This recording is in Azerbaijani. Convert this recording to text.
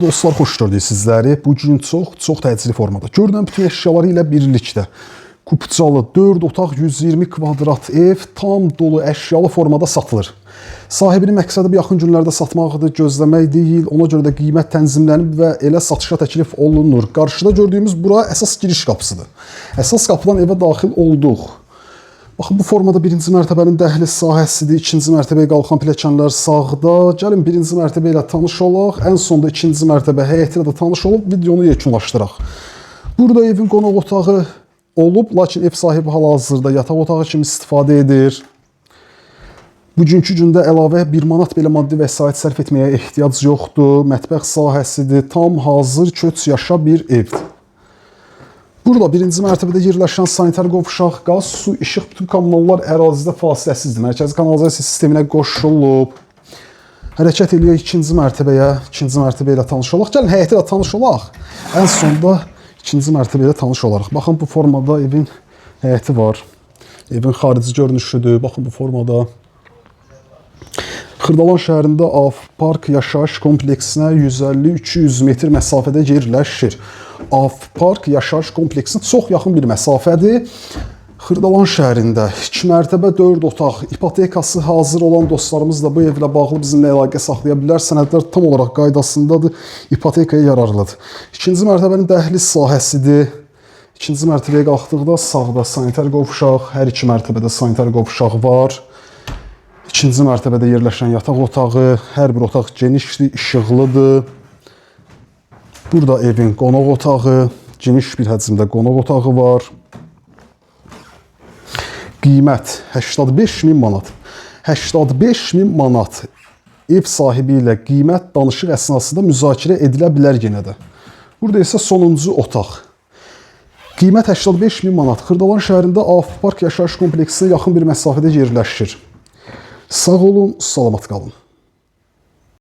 Dostlar, xoş gördük sizləri. Bugün çox təcili formada. Görünən bütün əşyaları ilə birlikdə kupçalı 4 otaq 120 kvadrat ev tam dolu əşyalı formada satılır. Sahibinin məqsədi bu yaxın günlərdə satmaqdır, gözləmək deyil. Ona görə də qiymət tənzimlənib və elə satışa təklif olunur. Qarşıda gördüyümüz bura əsas giriş qapısıdır. Əsas qapıdan evə daxil olduq. Baxın, bu formada birinci mərtəbənin dəhliz sahəsidir. İkinci mərtəbəyə qalxan pilləkənlər sağda. Gəlin birinci mərtəbə ilə tanış olaq. Ən sonda ikinci mərtəbə həyəti ilə də tanış olub videonu yekunlaşdıraq. Burada evin qonaq otağı olub, lakin ev sahibi hal-hazırda yataq otağı kimi istifadə edir. Bugünkü gündə əlavə 1 manat belə maddi vəsait sərf etməyə ehtiyac yoxdur. Mətbəx sahəsidir. Tam hazır köç yaşa bir evdir. Burada birinci mərtəbədə yerləşən sanitar qovşaq, qaz, su, işıq, bütün kommunallar ərazidə fasiləsizdir. Mərkəzi kanalizasiya sisteminə qoşulub. Hərəkət eləyək ikinci mərtəbəyə. İkinci mərtəbə ilə tanış olaq. Gəlin həyəti ilə tanış olaq. Ən sonda ikinci mərtəbə ilə tanış olaraq. Baxın, bu formada evin həyəti var. Evin xarici görünüşüdür. Baxın, bu formada. Xırdalan şəhərində Avpark yaşayış kompleksinə 150-200 metr məsafədə yerləşir. Avpark yaşayış kompleksinə çox yaxın bir məsafədir. Xırdalan şəhərində 2 mərtəbə 4 otaq, ipotekası hazır olan dostlarımız da bu evlə bağlı bizimlə əlaqə saxlaya bilər. Sənədlər tam olaraq qaydasındadır, ipotekaya yararlıdır. İkinci mərtəbənin dəhliz sahəsidir. İkinci mərtəbəyə qalxdıqda sağda sanitar qovşaq, hər iki mərtəbədə sanitar qovşaq var. İkinci mərtəbədə yerləşən yataq otağı, hər bir otaq genişdir, işıqlıdır. Burada evin qonaq otağı, geniş bir həcmdə qonaq otağı var. Qiymət 85.000 manat. 85.000 manat ev sahibi ilə qiymət danışıq əsnasında müzakirə edilə bilər yenə də. Burada isə sonuncu otaq. Qiymət 85.000 manat. Xırdalan şəhərində Avpark yaşayış kompleksinə yaxın bir məsafədə yerləşir. Sağ olun, salamat qalın.